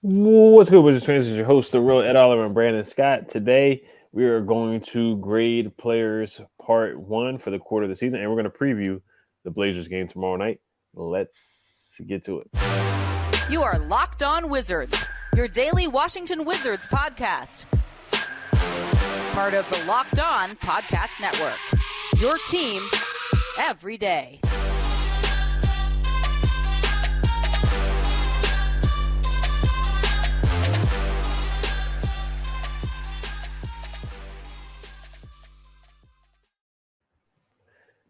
What's good, Wizards fans? It's your host, the real Ed Oliver and Brandon Scott. Today, we are going to grade players part one for the quarter of the season, and we're going to preview the Blazers game tomorrow night. Let's get to it. You are Locked On Wizards, your daily Washington Wizards podcast. Part of the Locked On Podcast Network, your team every day.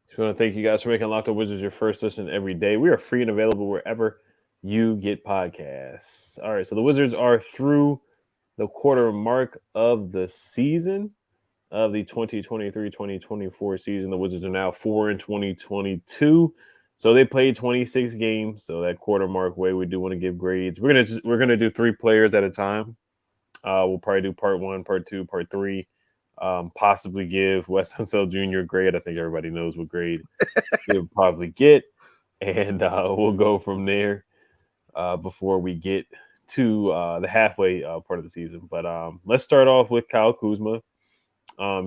Just want to thank you guys for making Locked On Wizards your first listen every day. We are free and available wherever you get podcasts. All right, so the Wizards are through the quarter mark of the season of the 2023-2024 season. The Wizards are now 4 in 2022. So they played 26 games. So that quarter mark way, we do want to give grades. We're gonna do 3 players at a time. We'll probably do part 1, part 2, part 3. Possibly give Wes Unseld Jr. a grade. I think everybody knows what grade he'll probably get, and we'll go from there before we get to the halfway part of the season. But let's start off with Kyle Kuzma.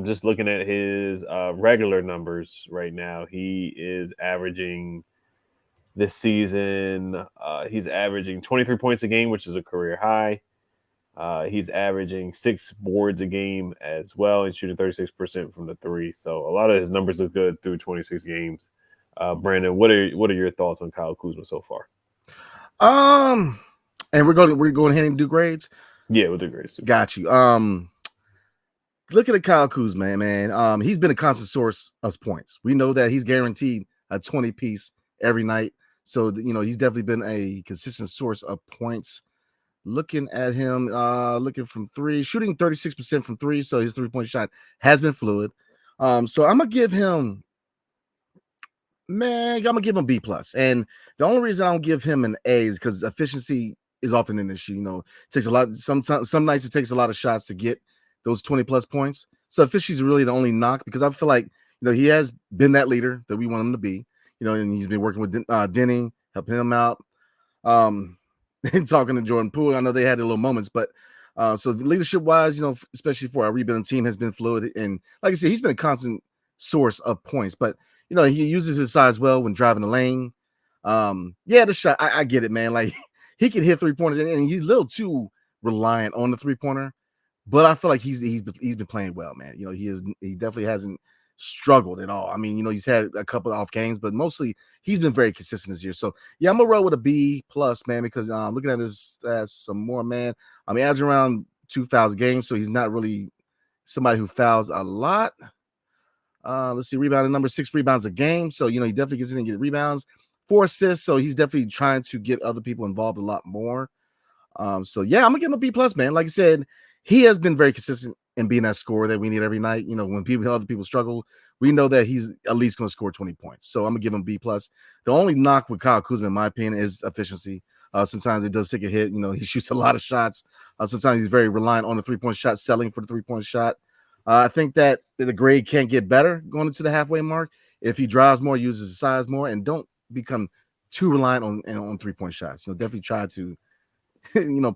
Just looking at his regular numbers right now, he is averaging this season. He's averaging 23 points a game, which is a career high. He's averaging 6 boards a game as well and shooting 36% from the 3. So a lot of his numbers look good through 26 games. Brandon, what are your thoughts on Kyle Kuzma so far? And we're going ahead and do grades. Yeah, we'll do grades too. Got you. Looking at Kyle Kuzma, man, he's been a constant source of points. We know that he's guaranteed a 20 piece every night. So he's definitely been a consistent source of points. Looking at him, looking from 3, shooting 36% from 3, so his 3-point shot has been fluid. So I'm gonna give him, B plus. And the only reason I don't give him an A is because efficiency is often an issue. It takes a lot. Sometimes, some nights it takes a lot of shots to get those 20 plus points. So efficiency is really the only knock, because I feel like he has been that leader that we want him to be. And he's been working with Denny, helping him out. And talking to Jordan Poole, I know they had their little moments, but so leadership wise, especially for our rebuilding team, has been fluid. And like I said, he's been a constant source of points, but he uses his size well when driving the lane. The shot, I get it, man. Like, he can hit 3-pointers, and he's a little too reliant on the 3-pointer, but I feel like he's been playing well, man. He definitely hasn't struggled at all. I mean, he's had a couple of off games, but mostly he's been very consistent this year. So yeah, I'm gonna roll with a B plus, man, because looking at his stats some more, man. I mean, averaging around 2,000 games, so he's not really somebody who fouls a lot. Let's see, rebounding number 6 rebounds a game. So he definitely gets in and get rebounds, 4 assists. So he's definitely trying to get other people involved a lot more. So yeah, I'm gonna give him a B plus, man. Like I said, he has been very consistent in being that scorer that we need every night. When other people struggle, we know that he's at least going to score 20 points. So I'm gonna give him B plus. The only knock with Kyle Kuzma, in my opinion, is efficiency. Sometimes it does take a hit. He shoots a lot of shots. Sometimes he's very reliant on the 3-point shot, selling for the 3-point shot. I think that the grade can get better going into the halfway mark if he drives more, uses his size more, and don't become too reliant on 3-point shots. Definitely try to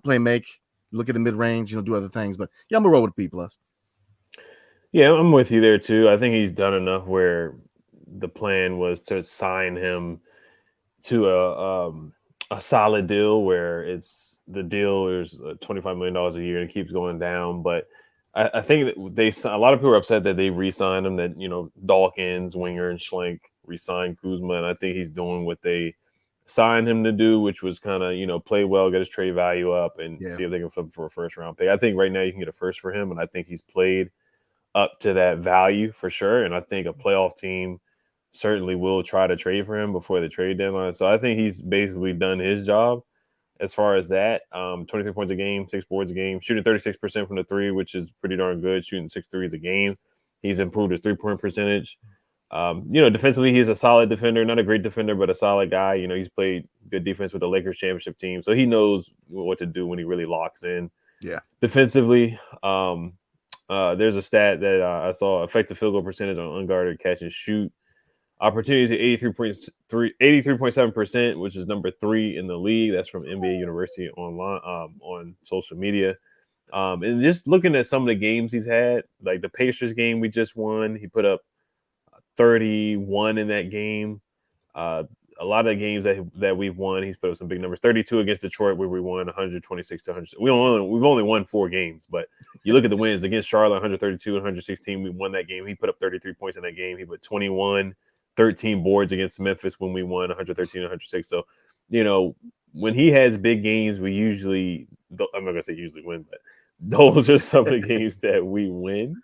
play make, look at the mid range, do other things. But yeah, I'm gonna roll with B plus. Yeah, I'm with you there too. I think he's done enough where the plan was to sign him to a solid deal where the deal is $25 million a year and it keeps going down. But I think that a lot of people are upset that they re-signed him, that Dawkins, Winger, and Schlenk re-signed Kuzma, and I think he's doing what they signed him to do, which was kind of play well, get his trade value up, and see if they can flip him for a first round pick. I think right now you can get a first for him, and I think he's played up to that value for sure. And I think a playoff team certainly will try to trade for him before the trade deadline. So I think he's basically done his job as far as that. 23 points a game, 6 boards a game, shooting 36% from the 3, which is pretty darn good, shooting 6 threes a game. He's improved his 3-point percentage. Defensively, he's a solid defender, not a great defender, but a solid guy. He's played good defense with the Lakers championship team, so he knows what to do when he really locks in. Yeah. Defensively, there's a stat that I saw: effective field goal percentage on unguarded catch and shoot. Opportunities at 83.7%, which is number 3 in the league. That's from NBA University online on social media. And just looking at some of the games he's had, like the Pacers game we just won, he put up 31 in that game. A lot of the games that we've won, he's put up some big numbers. 32 against Detroit, where we won 126 to 100. We've only won 4 games, but you look at the wins against Charlotte, 132 and 116. We won that game. He put up 33 points in that game. He put 21, 13 boards against Memphis when we won 113 and 106. So, when he has big games, we usually, I'm not gonna say usually win, but those are some of the games that we win.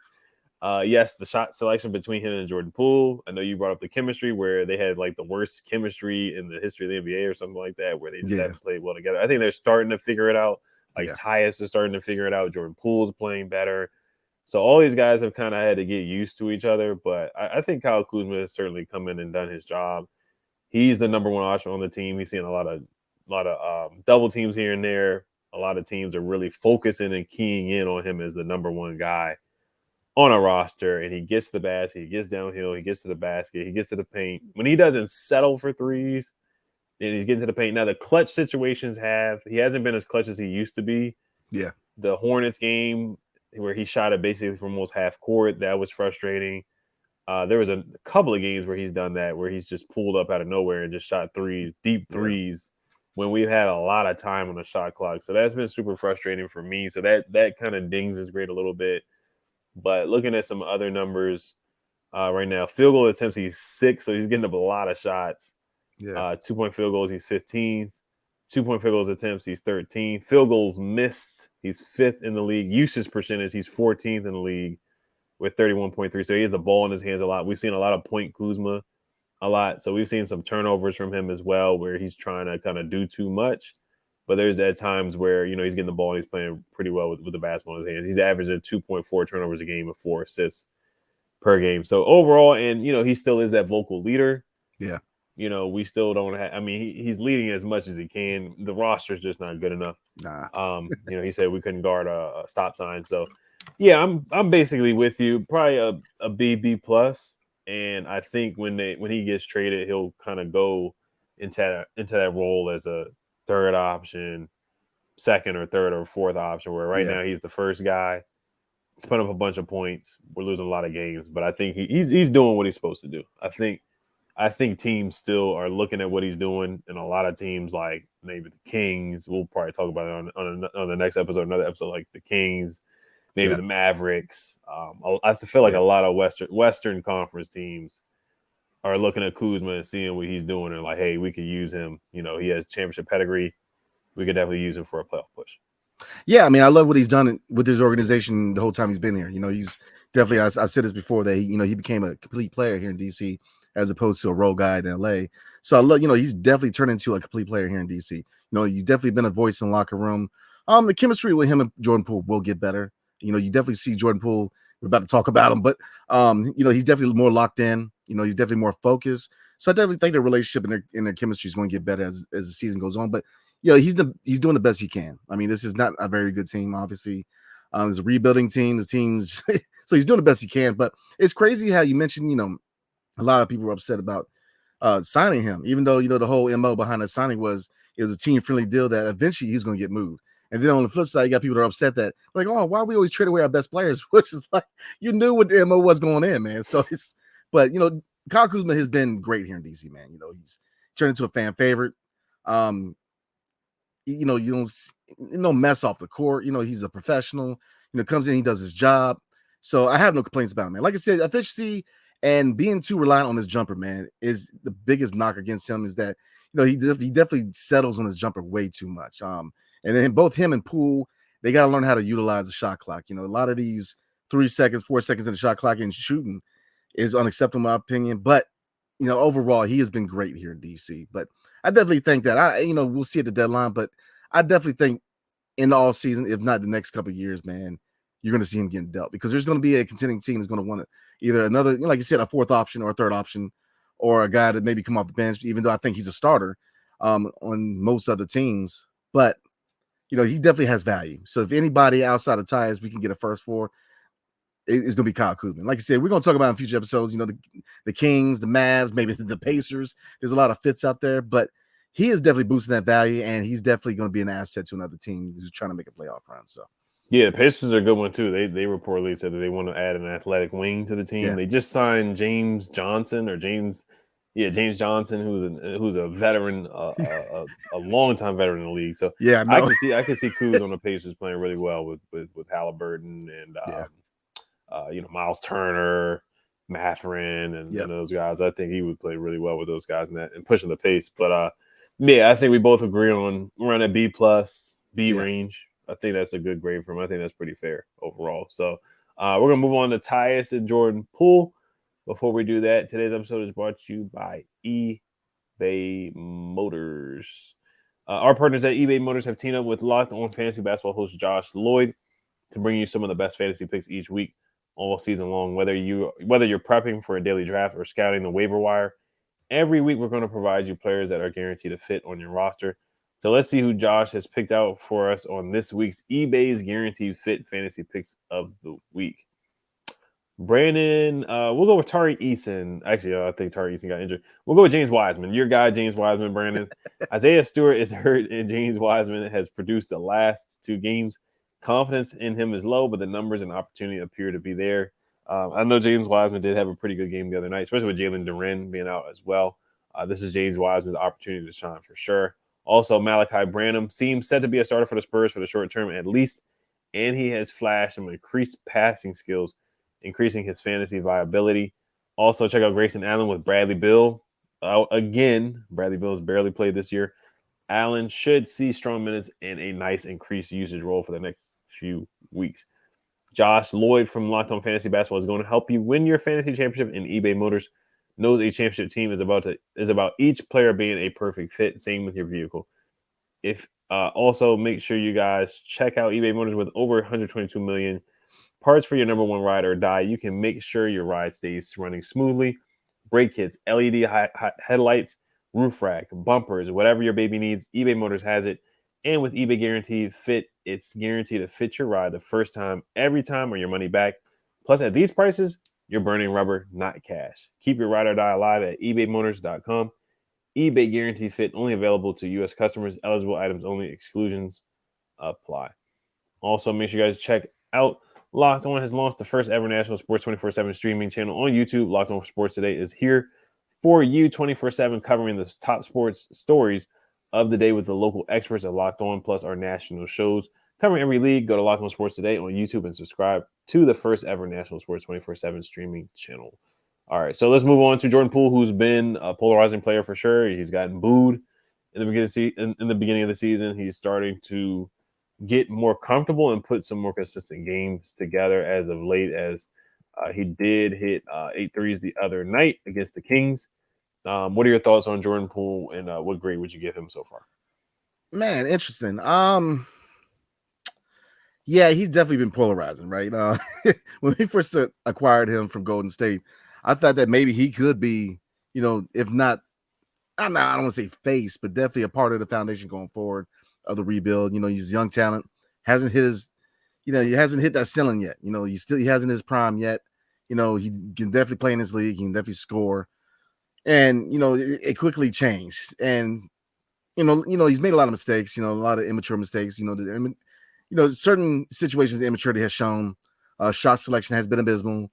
Yes, the shot selection between him and Jordan Poole. I know you brought up the chemistry where they had like the worst chemistry in the history of the NBA or something like that, where they just haven't played well together. I think they're starting to figure it out. Like Tyus is starting to figure it out. Jordan Poole's playing better. So all these guys have kind of had to get used to each other. But I think Kyle Kuzma has certainly come in and done his job. He's the number one option on the team. He's seeing a lot of double teams here and there. A lot of teams are really focusing and keying in on him as the number one guy on a roster, and he gets the basket, he gets downhill, he gets to the basket, he gets to the paint. When he doesn't settle for threes, and he's getting to the paint. Now, the clutch situations he hasn't been as clutch as he used to be. Yeah. The Hornets game where he shot it basically from almost half court, that was frustrating. There was a couple of games where he's done that, where he's just pulled up out of nowhere and just shot threes, deep threes, when we've had a lot of time on the shot clock. So that's been super frustrating for me. So that kind of dings his grade a little bit. But looking at some other numbers right now, field goal attempts, he's 6, so he's getting up a lot of shots. 2-point field goals, he's 15th. 2-point field goals attempts, he's 13th. Field goals missed, he's 5th in the league. Usage percentage, he's 14th in the league with 31.3. So he has the ball in his hands a lot. We've seen a lot of point Kuzma a lot. So we've seen some turnovers from him as well, where he's trying to kind of do too much. But there's at times where, he's getting the ball and he's playing pretty well with the basketball in his hands. He's averaging 2.4 turnovers a game and 4 assists per game. So overall, and, he still is that vocal leader. Yeah. We still don't have – he's leading as much as he can. The roster's just not good enough. Nah. He said we couldn't guard a stop sign. So, yeah, I'm basically with you. Probably a B+. And I think when he gets traded, he'll kind of go into that role as a – third option, second or third or fourth option, where right now he's the first guy. He's putting up a bunch of points. We're losing a lot of games, but I think he's doing what he's supposed to do. I think teams still are looking at what he's doing, and a lot of teams like maybe the Kings, we'll probably talk about it on the next episode, another episode, like the Kings, maybe the Mavericks. I feel like a lot of Western Conference teams are looking at Kuzma and seeing what he's doing and like, hey, we could use him. He has championship pedigree. We could definitely use him for a playoff push. Yeah, I love what he's done with his organization the whole time he's been here. He's definitely, I've said this before, that he became a complete player here in DC as opposed to a role guy in LA. So I love, he's definitely turned into a complete player here in DC. He's definitely been a voice in the locker room. The chemistry with him and Jordan Poole will get better. You definitely see Jordan Poole. We're about to talk about him, but he's definitely more locked in. He's definitely more focused. So I definitely think their relationship and their chemistry is going to get better as the season goes on. But he's doing the best he can. This is not a very good team, obviously. It's a rebuilding team. The team's so he's doing the best he can. But it's crazy how you mentioned, a lot of people were upset about signing him, even though the whole MO behind the signing was it was a team-friendly deal that eventually he's going to get moved. And then on the flip side, you got people that are upset that like, oh, why we always trade away our best players? Which is like, you knew what the MO was going in, man. So but Kyle Kuzma has been great here in DC, man. He's turned into a fan favorite. You don't mess off the court. He's a professional. Comes in, he does his job. So I have no complaints about him, man. Like I said, efficiency and being too reliant on his jumper, man, is the biggest knock against him. Is that he definitely settles on his jumper way too much. And then both him and Poole, they got to learn how to utilize the shot clock. A lot of these 3 seconds, 4 seconds in the shot clock and shooting is unacceptable in my opinion. But, overall, he has been great here in DC. But I definitely think that we'll see at the deadline. But I definitely think in the off season, if not the next couple of years, man, you're going to see him getting dealt because there's going to be a contending team that's going to want to either another, like you said, a fourth option or a third option or a guy that maybe come off the bench, even though I think he's a starter on most other teams. But he definitely has value. So if anybody outside of Tyus we can get a first for, it's going to be Kyle Kuzma. Like I said, we're going to talk about in future episodes, you know, the Kings, the Mavs, maybe the Pacers. There's a lot of fits out there, but he is definitely boosting that value, and he's definitely going to be an asset to another team who's trying to make a playoff run. So, yeah, the Pacers are a good one too. They reportedly said that they want to add an athletic wing to the team. Yeah. They just signed James Johnson, who's a veteran, a long-time veteran in the league. So yeah, I can see Kuz on the Pacers playing really well with Halliburton and Miles Turner, Mathurin, and those guys. I think he would play really well with those guys and pushing the pace. But I think we both agree on around that B+ range. I think that's a good grade for him. I think that's pretty fair overall. So we're gonna move on to Tyus and Jordan Poole. Before we do that, today's episode is brought to you by eBay Motors. Our partners at eBay Motors have teamed up with Locked On Fantasy Basketball host Josh Lloyd to bring you some of the best fantasy picks each week, all season long. Whether you're prepping for a daily draft or scouting the waiver wire, every week we're going to provide you players that are guaranteed to fit on your roster. So let's see who Josh has picked out for us on this week's eBay's Guaranteed Fit Fantasy Picks of the Week. Brandon, we'll go with Tari Eason. Actually, I think Tari Eason got injured. We'll go with James Wiseman. Your guy, James Wiseman, Brandon. Isaiah Stewart is hurt, and James Wiseman has produced the last 2 games. Confidence in him is low, but the numbers and opportunity appear to be there. I know James Wiseman did have a pretty good game the other night, especially with Jalen Duren being out as well. This is James Wiseman's opportunity to shine for sure. Also, Malachi Branham seems set to be a starter for the Spurs for the short term at least, and he has flashed some increased passing skills, increasing his fantasy viability. Also, check out Grayson Allen with Bradley Beal. Again, Bradley Beal has barely played this year. Allen should see strong minutes and a nice increased usage role for the next few weeks. Josh Lloyd from Locked On Fantasy Basketball is going to help you win your fantasy championship, and eBay Motors knows a championship team is about each player being a perfect fit. Same with your vehicle. Also make sure you guys check out eBay Motors with over 122 million parts for your number one ride or die. You can make sure your ride stays running smoothly. Brake kits, LED headlights, roof rack, bumpers, whatever your baby needs, eBay Motors has it. And with eBay Guaranteed Fit, it's guaranteed to fit your ride the first time, every time, or your money back. Plus, at these prices, you're burning rubber, not cash. Keep your ride or die alive at ebaymotors.com. eBay Guaranteed Fit, only available to U.S. customers. Eligible items only. Exclusions apply. Also, make sure you guys check out Locked On has launched the first ever national sports 24/7 streaming channel on YouTube. Locked On Sports Today is here for you 24/7, covering the top sports stories of the day with the local experts at Locked On, plus our national shows covering every league. Go to Locked On Sports Today on YouTube and subscribe to the first ever national sports 24/7 streaming channel. All right, so let's move on to Jordan Poole, who's been a polarizing player for sure. He's gotten booed in the beginning of the season. He's starting to get more comfortable and put some more consistent games together as of late, as he did hit 8 threes the other night against the Kings. What are your thoughts on Jordan Poole, and what grade would you give him so far? Man, interesting. Yeah, he's definitely been polarizing, right? When we first acquired him from Golden State, I thought that maybe he could be, if not, I don't want to say face, but definitely a part of the foundation going forward of the rebuild. He's young talent, hasn't hit he hasn't hit that ceiling yet. He hasn't his prime yet. He can definitely play in this league. He can definitely score. And, it quickly changed. And, he's made a lot of mistakes, a lot of immature mistakes, certain situations immaturity has shown. Shot selection has been abysmal.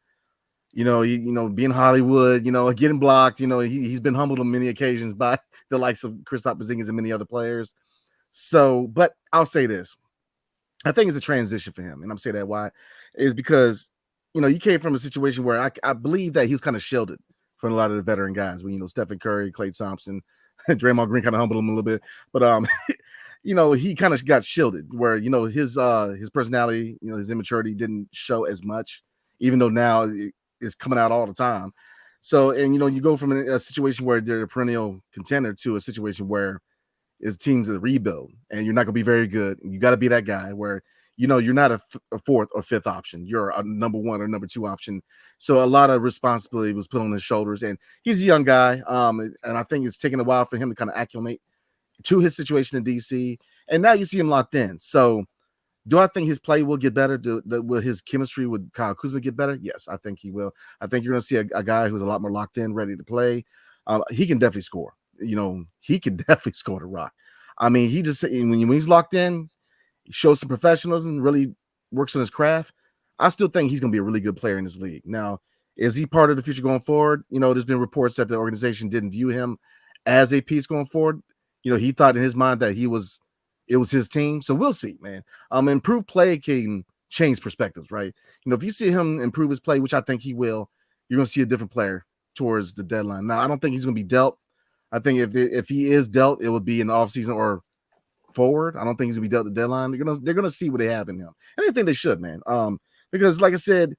Being Hollywood, getting blocked, he's been humbled on many occasions by the likes of Kristaps Porzingis and many other players. So, but I'll say this. I think it's a transition for him. And I'm saying that why is because, you came from a situation where I believe that he was kind of shielded from a lot of the veteran guys. When, Stephen Curry, Klay Thompson, Draymond Green kind of humbled him a little bit. But, he kind of got shielded where, his personality, his immaturity didn't show as much, even though now it's coming out all the time. So, and, you go from a situation where they're a perennial contender to a situation where it's teams that rebuild and you're not going to be very good. You got to be that guy where, you're not a fourth or fifth option. You're a number one or number two option. So a lot of responsibility was put on his shoulders, and he's a young guy. And I think it's taken a while for him to kind of acclimate to his situation in DC. And now you see him locked in. So, Do I think his play will get better? Will his chemistry with Kyle Kuzma get better? Yes, I think he will. I think you're going to see a guy who's a lot more locked in, ready to play. He can definitely score. He can definitely score the rock. I mean, when he's locked in, he shows some professionalism, really works on his craft. I still think he's going to be a really good player in this league. Now, is he part of the future going forward? There's been reports that the organization didn't view him as a piece going forward. He thought in his mind that it was his team. So we'll see, man. Improved play can change perspectives, right? If you see him improve his play, which I think he will, you're going to see a different player towards the deadline. Now, I don't think he's going to be dealt. I think if he is dealt, it would be in the offseason or forward. I don't think he's going to be dealt at the deadline. They're gonna see what they have in him. And I think they should, man. Because like I said,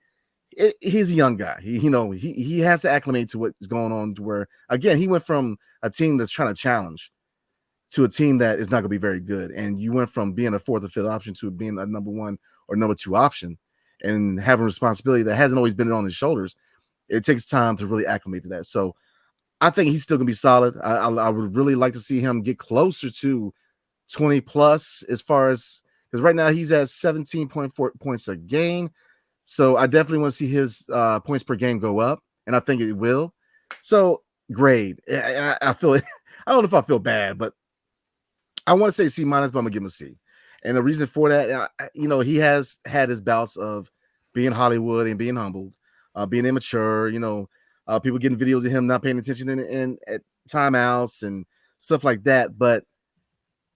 he's a young guy. He has to acclimate to what's going on. To where again, he went from a team that's trying to challenge to a team that is not going to be very good. And you went from being a fourth or fifth option to being a number one or number two option and having responsibility that hasn't always been on his shoulders. It takes time to really acclimate to that. So I think he's still going to be solid. I would really like to see him get closer to 20 plus as far as, because right now he's at 17.4 points a game. So I definitely want to see his points per game go up, and I think it will. So grade. I feel I don't know if I feel bad, but I want to say C minus, but I'm gonna give him a C. And the reason for that, he has had his bouts of being Hollywood and being humbled, being immature. People getting videos of him not paying attention in at timeouts and stuff like that. But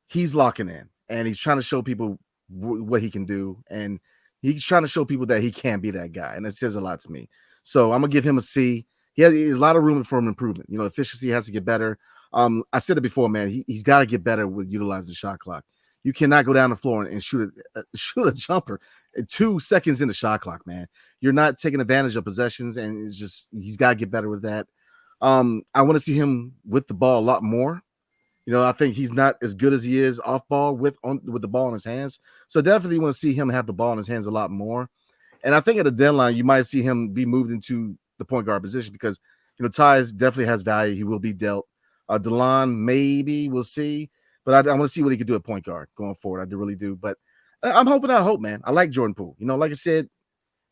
he's locking in, and he's trying to show people what he can do, and he's trying to show people that he can be that guy, and it says a lot to me. So I'm gonna give him a C. He has a lot of room for improvement. Efficiency has to get better. I said it before, man. He's got to get better with utilizing the shot clock. You cannot go down the floor and shoot a jumper 2 seconds in the shot clock, man. You're not taking advantage of possessions, and it's just he's got to get better with that. I want to see him with the ball a lot more. I think he's not as good as he is off ball with the ball in his hands. So definitely want to see him have the ball in his hands a lot more. And I think at the deadline, you might see him be moved into the point guard position because, Tyus definitely has value. He will be dealt. DeLon, maybe we'll see. But I want to see what he can do at point guard going forward. I do really do. But I'm hoping I hope, man. I like Jordan Poole. Like I said,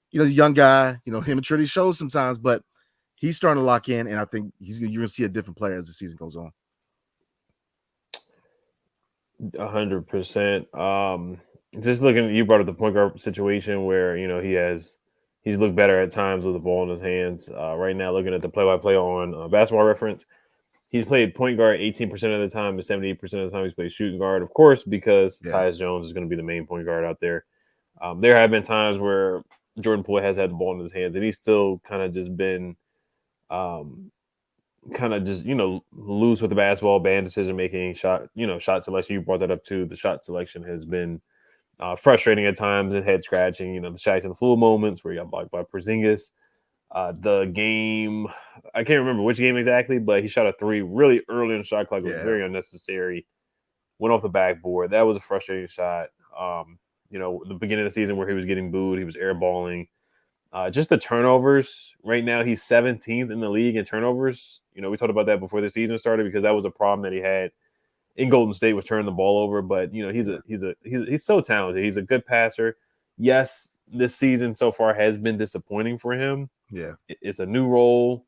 he's a young guy. Immaturity shows sometimes, but he's starting to lock in. And I think you're going to see a different player as the season goes on. 100%. Just looking, you brought up the point guard situation where he's looked better at times with the ball in his hands. Right now, looking at the play-by-play on Basketball Reference, he's played point guard 18% of the time, and 78% of the time he's played shooting guard. Of course, because Tyus Jones is going to be the main point guard out there. There have been times where Jordan Poole has had the ball in his hands, and he's still kind of just been loose with the basketball, bad decision making, shot selection. You brought that up too. The shot selection has been frustrating at times and head scratching. The Shaq and the Fool moments where he got blocked by Porzingis. The game, I can't remember which game exactly, but he shot a three really early in the shot clock. It was very unnecessary. Went off the backboard. That was a frustrating shot. The beginning of the season where he was getting booed, he was airballing. Just the turnovers. Right now, he's 17th in the league in turnovers. We talked about that before the season started because that was a problem that he had in Golden State was turning the ball over. But he's so talented. He's a good passer. Yes, this season so far has been disappointing for him. Yeah, it's a new role.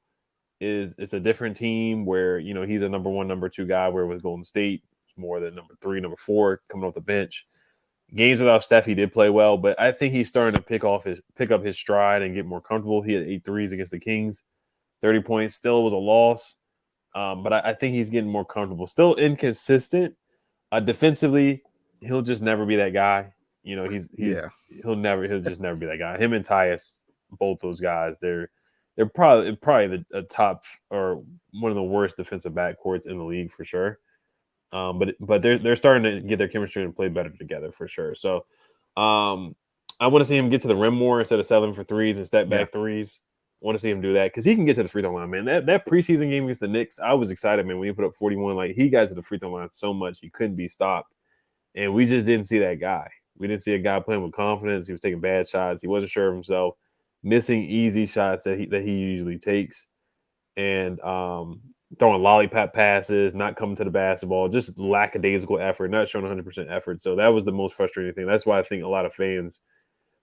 It's a different team where he's a number one, number two guy. Where with Golden State, it's more than number three, number four coming off the bench. Games without Steph, he did play well, but I think he's starting to pick up his stride and get more comfortable. He had 8 threes against the Kings, 30 points. Still was a loss, but I think he's getting more comfortable. Still inconsistent. Defensively, he'll just never be that guy. He'll just never be that guy. Him and Tyus, both those guys, they're probably the top or one of the worst defensive backcourts in the league for sure. But they're starting to get their chemistry and play better together for sure. So I want to see him get to the rim more instead of settling for threes and step back threes. I want to see him do that because he can get to the free throw line, man. That preseason game against the Knicks, I was excited, man. When he put up 41, like he got to the free throw line so much he couldn't be stopped, and we just didn't see that guy. We didn't see a guy playing with confidence. He was taking bad shots. He wasn't sure of himself, missing easy shots that he usually takes. And throwing lollipop passes, not coming to the basketball, just lackadaisical effort, not showing 100% effort. So that was the most frustrating thing. That's why I think a lot of fans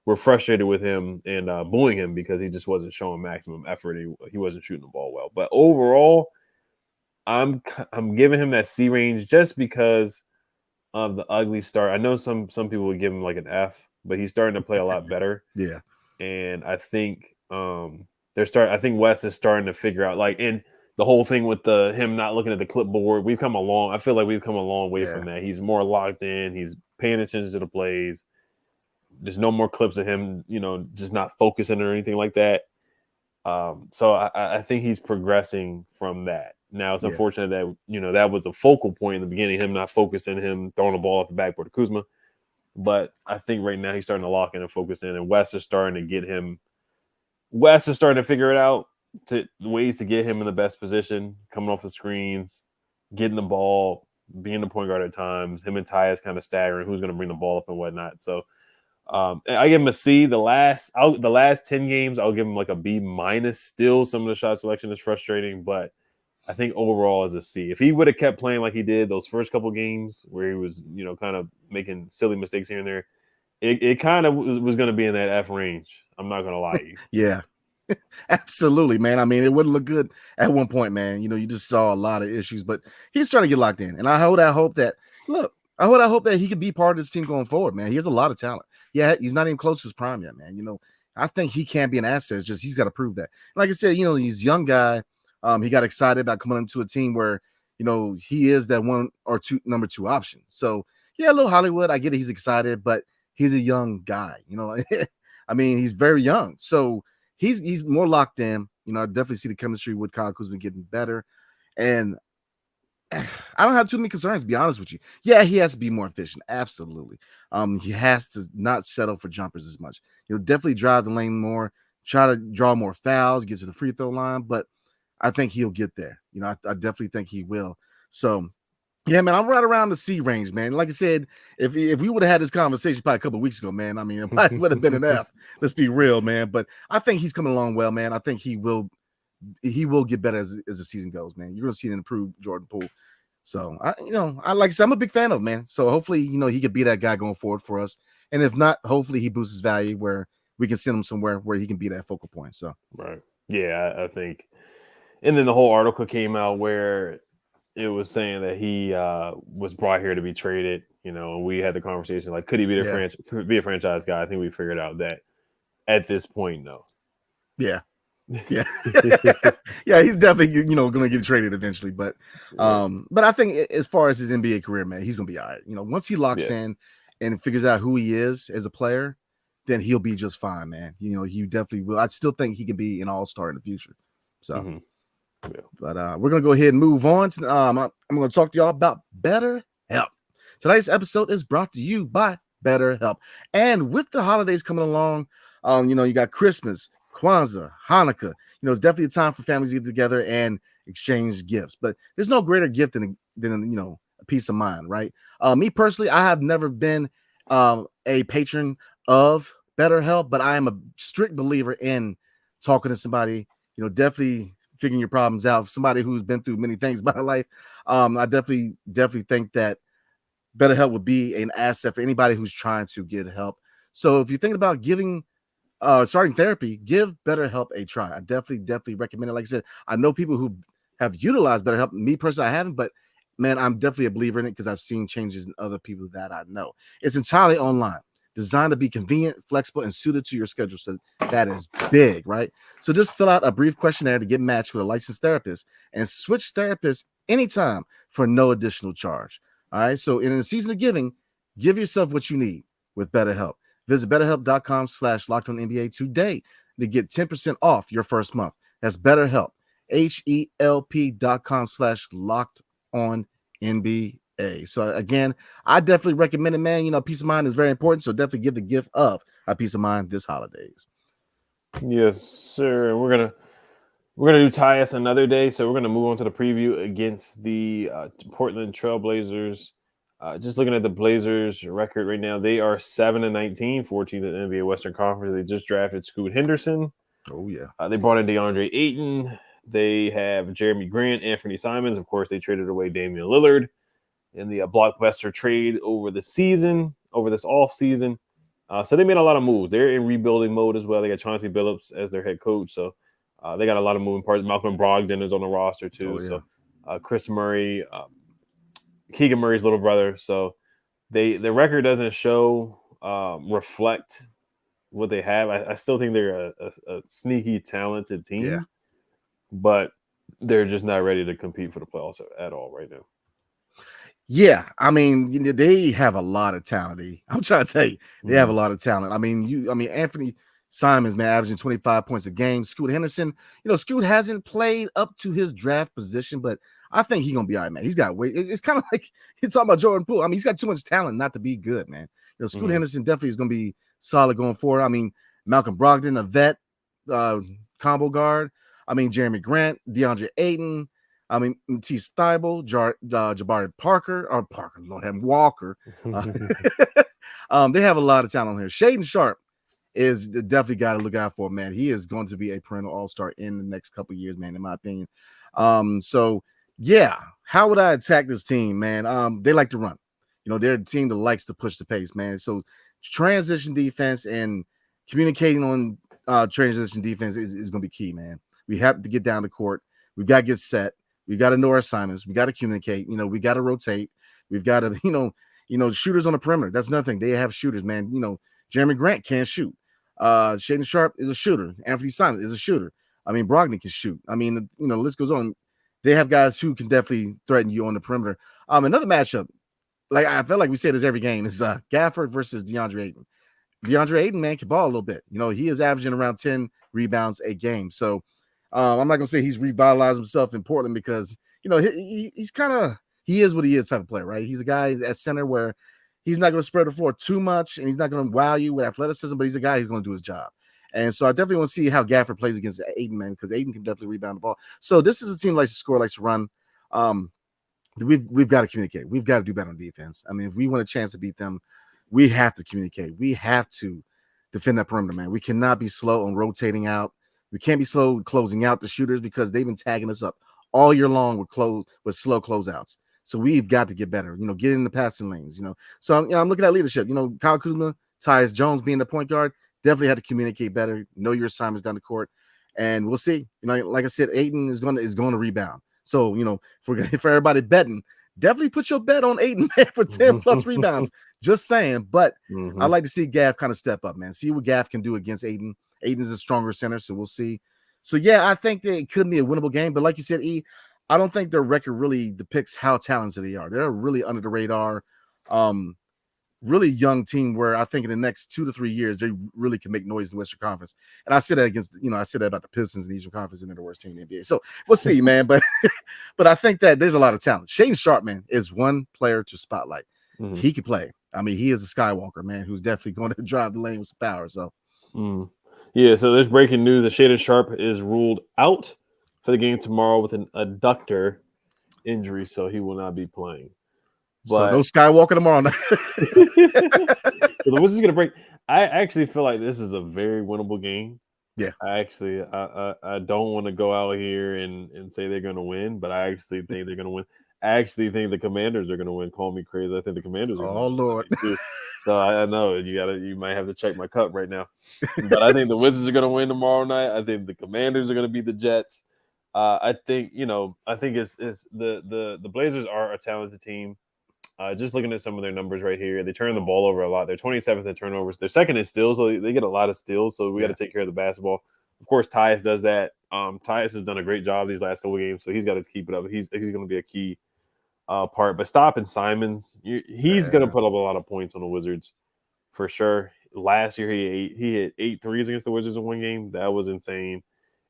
were frustrated with him and booing him because he just wasn't showing maximum effort. He wasn't shooting the ball well. But overall, I'm giving him that C range just because of the ugly start. I know some people would give him like an F, but he's starting to play a lot better. Yeah. And I think I think Wes is starting to figure out and the whole thing with him not looking at the clipboard. I feel like we've come a long way from that. He's more locked in. He's paying attention to the plays. There's no more clips of him, just not focusing or anything like that. So I think he's progressing from that. Now it's unfortunate that that was a focal point in the beginning, him not focusing, him throwing the ball off the backboard to Kuzma. But I think right now he's starting to lock in and focus in, and Wes is starting to figure it out, to ways to get him in the best position, coming off the screens, getting the ball, being the point guard at times. Him and Tyus kind of staggering who's going to bring the ball up and whatnot. So I give him a C. The last 10 games, I'll give him like a B minus. Still, some of the shot selection is frustrating, but I think overall is a C. If he would have kept playing like he did those first couple games where he was, kind of making silly mistakes here and there, it kind of was going to be in that F range. I'm not going to lie to you. Yeah, absolutely, man. I mean, it wouldn't look good at one point, man. You just saw a lot of issues, but he's trying to get locked in. And I hope that he could be part of this team going forward, man. He has a lot of talent. Yeah, he's not even close to his prime yet, man. I think he can be an asset. It's just he's got to prove that. Like I said, he's a young guy. He got excited about coming into a team where, he is that one or two number two option. So yeah, a little Hollywood. I get it. He's excited, but he's a young guy. I mean, he's very young. So he's more locked in. I definitely see the chemistry with Kyle Kuzma getting better. And I don't have too many concerns, to be honest with you. Yeah, he has to be more efficient. Absolutely. He has to not settle for jumpers as much. Definitely drive the lane more, try to draw more fouls, get to the free throw line, but I think he'll get there. I definitely think he will. So, yeah, man, I'm right around the C range, man. Like I said, if we would have had this conversation probably a couple of weeks ago, man, I mean, it probably would have been an F. Let's be real, man. But I think he's coming along well, man. I think he will get better as the season goes, man. You're going to see an improved Jordan Poole. So, I like I said, I'm a big fan of him, man. So hopefully, he could be that guy going forward for us. And if not, hopefully he boosts his value where we can send him somewhere where he can be that focal point. So, right. Yeah, I think. And then the whole article came out where it was saying that he was brought here to be traded. We had the conversation like, could he be a franchise guy? I think we figured out that at this point, no. Yeah. Yeah. Yeah, he's definitely going to get traded eventually, but I think as far as his NBA career, man, he's going to be all right. Once he locks in and figures out who he is as a player, then he'll be just fine, man. He definitely will. I still think he can be an all-star in the future. So but we're going to go ahead and move on. I'm going to talk to y'all about BetterHelp. Today's episode is brought to you by BetterHelp. And with the holidays coming along, you got Christmas, Kwanzaa, Hanukkah. It's definitely a time for families to get together and exchange gifts. But there's no greater gift than a peace of mind, right? Me personally, I have never been a patron of BetterHelp, but I am a strict believer in talking to somebody, definitely figuring your problems out. Somebody who's been through many things in my life. I definitely think that BetterHelp would be an asset for anybody who's trying to get help. So if you're thinking about starting therapy, give BetterHelp a try. I definitely recommend it. Like I said, I know people who have utilized BetterHelp. Me personally, I haven't, but man, I'm definitely a believer in it because I've seen changes in other people that I know. It's entirely online, designed to be convenient, flexible, and suited to your schedule. So that is big, right? So just fill out a brief questionnaire to get matched with a licensed therapist and switch therapists anytime for no additional charge. All right. So in the season of giving, give yourself what you need with BetterHelp. Visit BetterHelp.com/LockedOnNBA today to get 10% off your first month. That's BetterHelp, HELP.com/LockedOnNBA. So again, I definitely recommend it, man. Peace of mind is very important. So definitely give the gift of a peace of mind this holidays. Yes, sir. We're gonna do Tyus another day. So we're gonna move on to the preview against the Portland Trailblazers. Just looking at the Blazers record right now, they are 7-19, 14th in the NBA Western Conference. They just drafted Scoot Henderson. Oh yeah. They brought in DeAndre Ayton. They have Jeremy Grant, Anthony Simons. Of course, they traded away Damian Lillard in the blockbuster trade over this off season. So they made a lot of moves. They're in rebuilding mode as well. They got Chauncey Billups as their head coach. So they got a lot of moving parts. Malcolm Brogdon is on the roster too. So Chris Murray, Keegan Murray's little brother. So the record doesn't reflect what they have. I still think they're a sneaky, talented team, but they're just not ready to compete for the playoffs at all right now. Yeah, I mean, they have a lot of talent. I'm trying to tell you, they have a lot of talent. I mean, Anthony Simons, man, averaging 25 points a game. Scoot Henderson, Scoot hasn't played up to his draft position, but I think he's gonna be all right, man. He's got weight. It's kind of like you're talking about Jordan Poole. I mean, he's got too much talent not to be good, man. Scoot Henderson definitely is gonna be solid going forward. I mean, Malcolm Brogdon, a vet, combo guard. I mean, Jeremy Grant, DeAndre Ayton. I mean, Matisse Thybulle, Jabari Walker. They have a lot of talent here. Shaden Sharp is definitely got to look out for, man. He is going to be a perennial all-star in the next couple of years, man, in my opinion. So, yeah, how would I attack this team, man? They like to run. They're a team that likes to push the pace, man. So transition defense and communicating on transition defense is going to be key, man. We have to get down the court. We've got to get set. We got to know our assignments. We got to communicate. We got to rotate. We've got to, shooters on the perimeter. That's another thing. They have shooters, man. Jeremy Grant can't shoot. Shaden Sharp is a shooter. Anthony Simons is a shooter. I mean, Brogdon can shoot. I mean, the list goes on. They have guys who can definitely threaten you on the perimeter. Another matchup, like I feel like we say this every game, is Gafford versus DeAndre Ayton. DeAndre Ayton, man, can ball a little bit. He is averaging around 10 rebounds a game. So, I'm not gonna say he's revitalized himself in Portland because he's kind of he is what he is type of player, right? He's a guy at center where he's not gonna spread the floor too much and he's not gonna wow you with athleticism, but he's a guy who's gonna do his job. And so I definitely want to see how Gafford plays against Ayton, man, because Ayton can definitely rebound the ball. So this is a team that likes to score, likes to run. We've got to communicate. We've got to do better on defense. I mean, if we want a chance to beat them, we have to communicate. We have to defend that perimeter, man. We cannot be slow on rotating out. We can't be slow closing out the shooters because they've been tagging us up all year long with slow closeouts. So we've got to get better, get in the passing lanes, So I'm looking at leadership. Kyle Kuzma, Tyus Jones being the point guard, definitely had to communicate better, know your assignments down the court, and we'll see. Like I said, Ayton is going to rebound. So for everybody betting, definitely put your bet on Ayton, man, for 10 plus rebounds. Just saying, but I'd like to see Gaff kind of step up, man. See what Gaff can do against Ayton. Ayton's a stronger center, so we'll see. So, yeah, I think that it could be a winnable game. But like you said, I don't think their record really depicts how talented they are. They're really under the radar, really young team where I think in the next 2 to 3 years, they really can make noise in the Western Conference. And I said that I said that about the Pistons in the Eastern Conference and they're the worst team in the NBA. So we'll see, man. But I think that there's a lot of talent. Shaden Sharp, man, is one player to spotlight. He can play. I mean, he is a Skywalker, man, who's definitely going to drive the lane with some power. So, Yeah, so there's breaking news that Shaden Sharp is ruled out for the game tomorrow with an adductor injury, so he will not be playing. But, so no Skywalker tomorrow night. So the Wizards going to break. I actually feel like this is a very winnable game. Yeah. I don't want to go out here and say they're going to win, but I actually think they're going to win. I actually think the Commanders are going to win. Call me crazy. I think the Commanders are going to win. Oh, Lord. Too. So I know you might have to check my cup right now. But I think the Wizards are going to win tomorrow night. I think the Commanders are going to beat the Jets. I think it's the Blazers are a talented team. Just looking at some of their numbers right here, they turn the ball over a lot. They're 27th in turnovers. They're second in steals, so they get a lot of steals. So we got to take care of the basketball. Of course, Tyus does that. Tyus has done a great job these last couple of games, so he's got to keep it up. He's going to be a key part. But stopping Simons, he's going to put up a lot of points on the Wizards for sure. Last year, he hit 8 threes against the Wizards in one game. That was insane.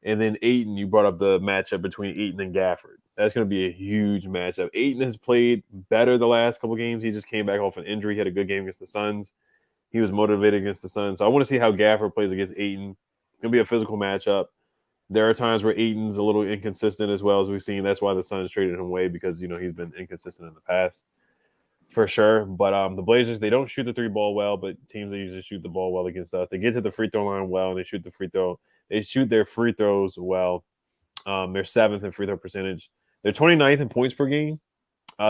And then Ayton, you brought up the matchup between Ayton and Gafford. That's going to be a huge matchup. Ayton has played better the last couple games. He just came back off an injury. He had a good game against the Suns. He was motivated against the Suns. So I want to see how Gafford plays against Ayton. It's going to be a physical matchup. There are times where Ayton's a little inconsistent as well, as we've seen. That's why the Suns traded him away, because he's been inconsistent in the past for sure. But the Blazers, they don't shoot the three ball well, but teams that usually shoot the ball well against us, they get to the free throw line well, and they shoot their free throws well. They're 7th in free throw percentage. They're 29th in points per game.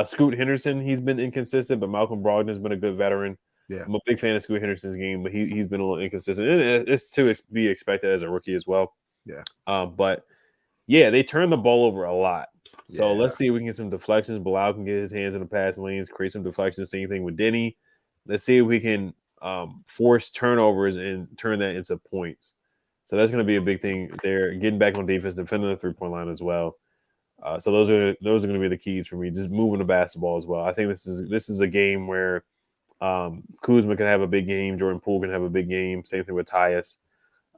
Scoot Henderson, he's been inconsistent, but Malcolm Brogdon's been a good veteran. Yeah. I'm a big fan of Scoot Henderson's game, but he's been a little inconsistent. And it's to be expected as a rookie as well. Yeah. But yeah, they turn the ball over a lot. So Yeah. let's see if we can get some deflections. Bilal can get his hands in the passing lanes, create some deflections. Same thing with Denny. Let's see if we can force turnovers and turn that into points. So that's going to be a big thing there. Getting back on defense, defending the 3-point line as well. So those are going to be the keys for me. Just moving the basketball as well. I think this is a game where Kuzma can have a big game. Jordan Poole can have a big game. Same thing with Tyus.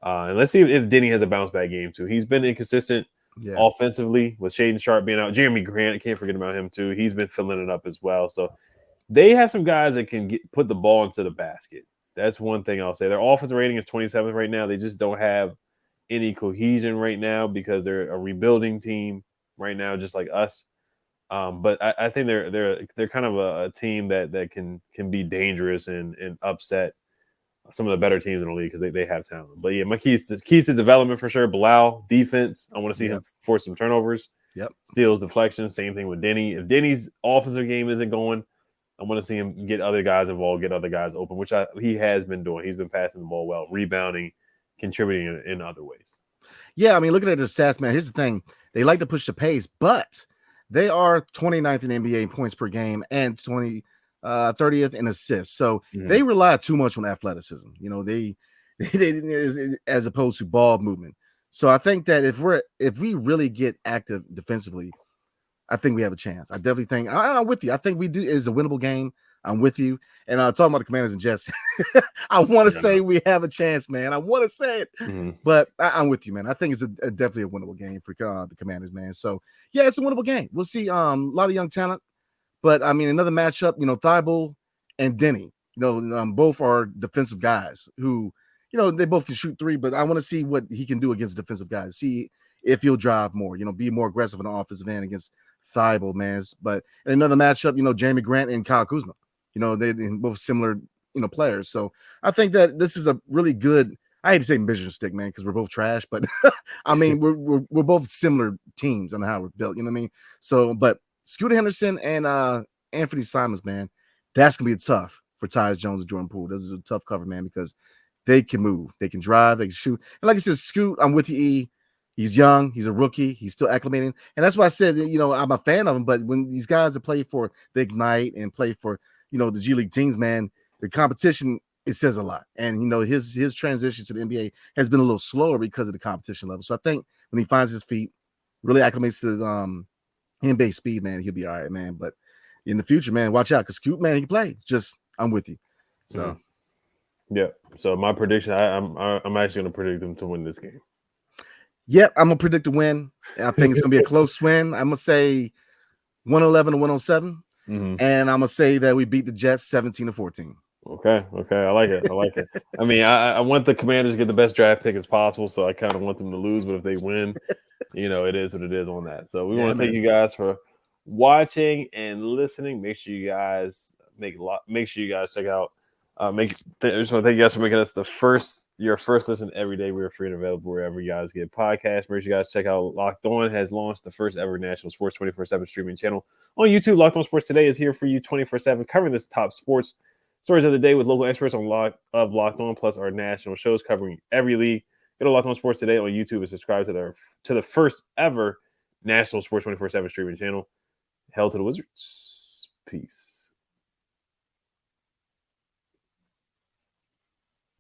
And let's see if Denny has a bounce back game too. He's been inconsistent offensively with Shaedon Sharp being out. Jeremy Grant, can't forget about him too. He's been filling it up as well. So they have some guys that can put the ball into the basket. That's one thing I'll say. Their offensive rating is 27th right now. They just don't have any cohesion right now because they're a rebuilding team right now, just like us. But I think they're kind of a team that can be dangerous and upset some of the better teams in the league because they have talent. But yeah, my keys to development for sure. Bilal, defense. I want to see him force some turnovers. Yep. Steals, deflections. Same thing with Denny. If Denny's offensive game isn't going, I want to see him get other guys involved, get other guys open, which he has been doing. He's been passing the ball well, rebounding, contributing in other ways. Yeah, I mean, looking at the stats, man, here's the thing. They like to push the pace, but they are 29th in NBA in points per game and 30th in assists. So they rely too much on athleticism. You know, they as opposed to ball movement. So I think that if we really get active defensively, I think we have a chance. I definitely think I'm with you. I think we do. It's a winnable game. I'm with you. And talking about the Commanders and Jets, I want to say we have a chance, man. I want to say it, but I'm with you, man. I think it's definitely a winnable game for the Commanders, man. So yeah, it's a winnable game. We'll see. A lot of young talent, but I mean, another matchup. You know, Thibault and Denny. You know, both are defensive guys who, you know, they both can shoot three, but I want to see what he can do against defensive guys. See if he'll drive more. You know, be more aggressive on the offensive end against Thibault, man. But in another matchup, you know, Jeremy Grant and Kyle Kuzma. You know, they're both similar, you know, players. So I think that this is a really good. I hate to say measuring stick, man, because we're both trash, but I mean we're both similar teams on how we're built. You know what I mean? So, but Scooter Henderson and Anthony Simons, man, that's gonna be tough for Tyus Jones and Jordan Poole. This is a tough cover, man, because they can move, they can drive, they can shoot. And like I said, Scoot, I'm with you, E. He's young, he's a rookie, he's still acclimating, and that's why I said, you know, I'm a fan of him. But when these guys that play for the Ignite and play for, you know, the G League teams, man, the competition, it says a lot. And, you know, his transition to the NBA has been a little slower because of the competition level. So I think when he finds his feet, really acclimates to the NBA speed, man, he'll be all right, man. But in the future, man, watch out, because Scoot, man, he can play. Just, I'm with you. So, yeah. So my prediction, I'm actually going to predict them to win this game. Yep, I'm going to predict a win. I think it's going to be a close win. I'm going to say 111 to 107. And I'm gonna say that we beat the Jets 17-14. Okay, I like it. I mean, I want the Commanders to get the best draft pick as possible, so I kind of want them to lose. But if they win, you know, it is what it is on that. So we want to thank you guys for watching and listening. Make sure you guys check out. I just want to thank you guys for making us your first listen every day. We're free and available wherever you guys get podcasts. Make sure you guys check out Locked On has launched the first ever national sports 24/7 streaming channel on YouTube. Locked On Sports Today is here for you 24/7, covering the top sports stories of the day with local experts on Locked On, plus our national shows covering every league. Go to Locked On Sports Today on YouTube and subscribe to the first ever national sports 24/7 streaming channel. Hell to the Wizards. Peace.